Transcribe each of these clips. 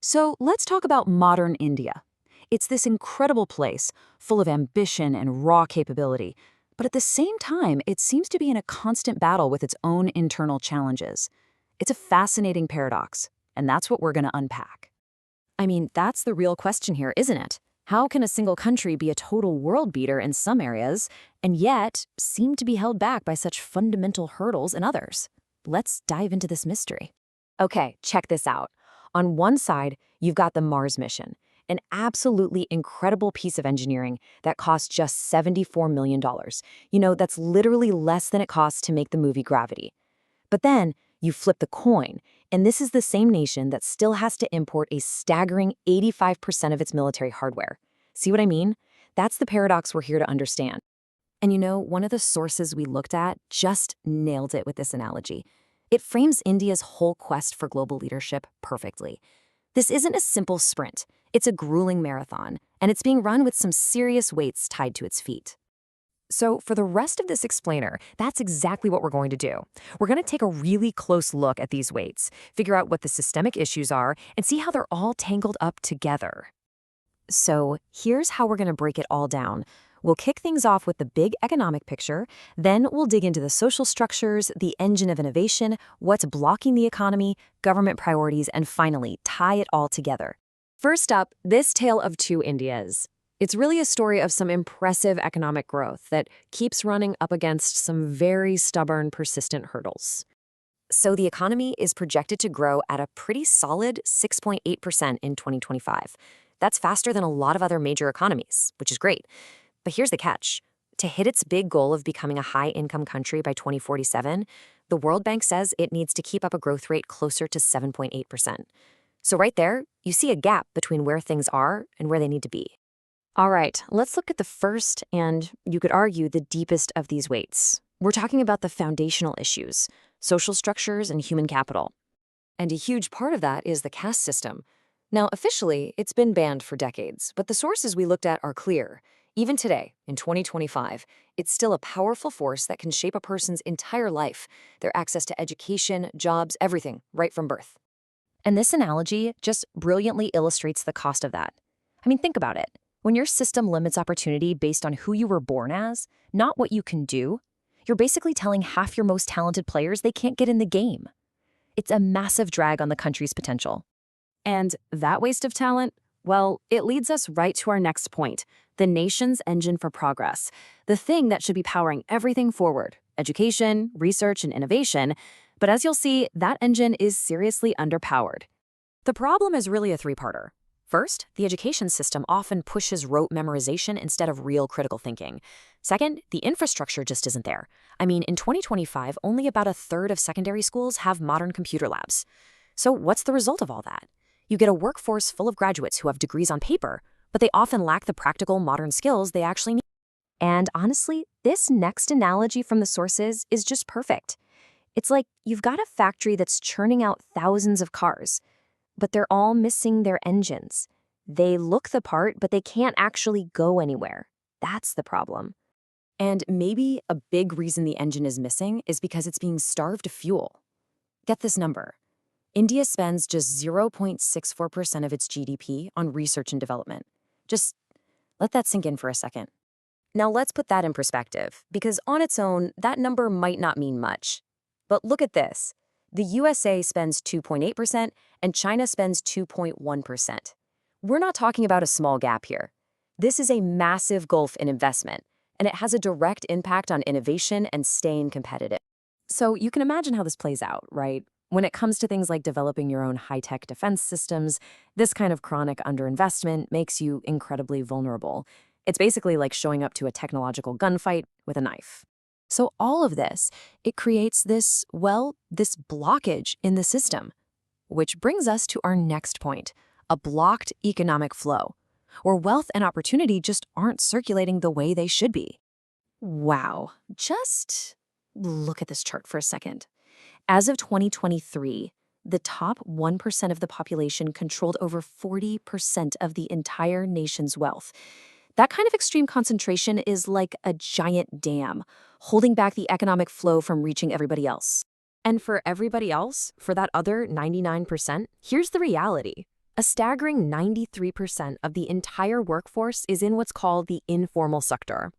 So let's talk about modern India. It's this incredible place, full of ambition and raw capability. But at the same time, it seems to be in a constant battle with its own internal challenges. It's a fascinating paradox, and that's what we're going to unpack. I mean, that's the real question here, isn't it? How can a single country be a total world beater in some areas and yet seem to be held back by such fundamental hurdles in others? Let's dive into this mystery. Okay, check this out. On one side, you've got the Mars mission, an absolutely incredible piece of engineering that cost just $74 million. That's literally less than it costs to make the movie Gravity. But then you flip the coin, and this is the same nation that still has to import a staggering 85% of its military hardware. See what I mean? That's the paradox we're here to understand. And one of the sources we looked at just nailed it with this analogy. It frames India's whole quest for global leadership perfectly. This isn't a simple sprint. It's a grueling marathon, and it's being run with some serious weights tied to its feet. So for the rest of this explainer, that's exactly what we're going to do. We're going to take a really close look at these weights, figure out what the systemic issues are, and see how they're all tangled up together. So here's how we're going to break it all down. We'll kick things off with the big economic picture, then we'll dig into the social structures, the engine of innovation, what's blocking the economy, government priorities, and finally, tie it all together. First up, this tale of two Indias. It's really a story of some impressive economic growth that keeps running up against some very stubborn, persistent hurdles. So the economy is projected to grow at a pretty solid 6.8% in 2025. That's faster than a lot of other major economies, which is great. But here's the catch. To hit its big goal of becoming a high-income country by 2047, the World Bank says it needs to keep up a growth rate closer to 7.8%. So right there, you see a gap between where things are and where they need to be. All right, let's look at the first and, you could argue, the deepest of these weights. We're talking about the foundational issues, social structures and human capital. And a huge part of that is the caste system. Now, officially, it's been banned for decades, but the sources we looked at are clear. Even today, in 2025, it's still a powerful force that can shape a person's entire life, their access to education, jobs, everything, right from birth. And this analogy just brilliantly illustrates the cost of that. I mean, think about it. When your system limits opportunity based on who you were born as, not what you can do, you're basically telling half your most talented players they can't get in the game. It's a massive drag on the country's potential. And that waste of talent, well, it leads us right to our next point, the nation's engine for progress, the thing that should be powering everything forward, education, research, and innovation. But as you'll see, that engine is seriously underpowered. The problem is really a three-parter. First, the education system often pushes rote memorization instead of real critical thinking. Second, the infrastructure just isn't there. I mean, in 2025, only about a third of secondary schools have modern computer labs. So what's the result of all that? You get a workforce full of graduates who have degrees on paper, but they often lack the practical modern skills they actually need. And honestly, this next analogy from the sources is just perfect. It's like you've got a factory that's churning out thousands of cars, but they're all missing their engines. They look the part, but they can't actually go anywhere. That's the problem. And maybe a big reason the engine is missing is because it's being starved of fuel. Get this number. India spends just 0.64% of its GDP on research and development. Just let that sink in for a second. Now let's put that in perspective, because on its own, that number might not mean much. But look at this. The USA spends 2.8% and China spends 2.1%. We're not talking about a small gap here. This is a massive gulf in investment, and it has a direct impact on innovation and staying competitive. So you can imagine how this plays out, right? When it comes to things like developing your own high-tech defense systems, this kind of chronic underinvestment makes you incredibly vulnerable. It's basically like showing up to a technological gunfight with a knife. So all of this, it creates this blockage in the system. Which brings us to our next point, a blocked economic flow, where wealth and opportunity just aren't circulating the way they should be. Wow, just look at this chart for a second. As of 2023, the top 1% of the population controlled over 40% of the entire nation's wealth. That kind of extreme concentration is like a giant dam, holding back the economic flow from reaching everybody else. And for everybody else, for that other 99%, here's the reality. A staggering 93% of the entire workforce is in what's called the informal sector.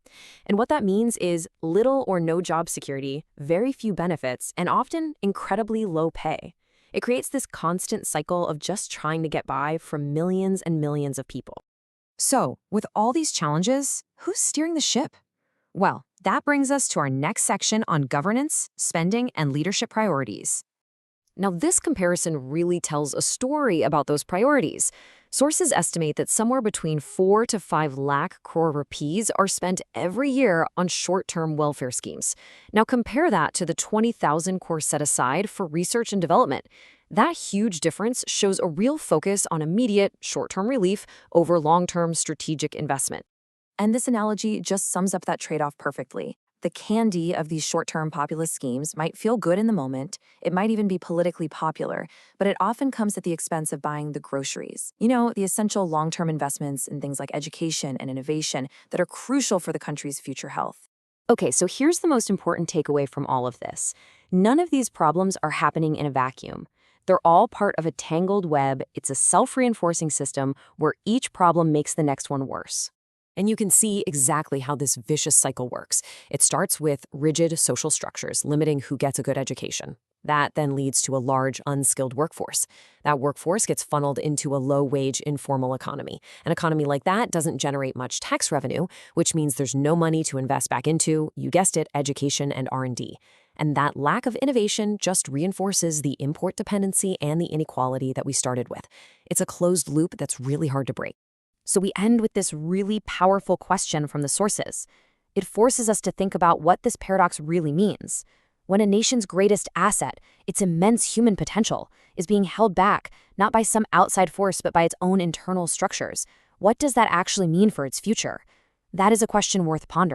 And what that means is little or no job security, very few benefits, and often incredibly low pay. It creates this constant cycle of just trying to get by for millions and millions of people. So, with all these challenges, who's steering the ship? Well, that brings us to our next section on governance, spending, and leadership priorities. Now, this comparison really tells a story about those priorities. Sources estimate that somewhere between 4 to 5 lakh crore rupees are spent every year on short-term welfare schemes. Now, compare that to the 20,000 crore set aside for research and development. That huge difference shows a real focus on immediate, short-term relief over long-term strategic investment. And this analogy just sums up that trade-off perfectly. The candy of these short-term populist schemes might feel good in the moment, it might even be politically popular, but it often comes at the expense of buying the groceries. You know, the essential long-term investments in things like education and innovation that are crucial for the country's future health. Okay, so here's the most important takeaway from all of this. None of these problems are happening in a vacuum. They're all part of a tangled web. It's a self-reinforcing system where each problem makes the next one worse. And you can see exactly how this vicious cycle works. It starts with rigid social structures, limiting who gets a good education. That then leads to a large, unskilled workforce. That workforce gets funneled into a low-wage, informal economy. An economy like that doesn't generate much tax revenue, which means there's no money to invest back into, you guessed it, education and R&D. And that lack of innovation just reinforces the import dependency and the inequality that we started with. It's a closed loop that's really hard to break. So we end with this really powerful question from the sources. It forces us to think about what this paradox really means. When a nation's greatest asset, its immense human potential, is being held back, not by some outside force but by its own internal structures, what does that actually mean for its future? That is a question worth pondering.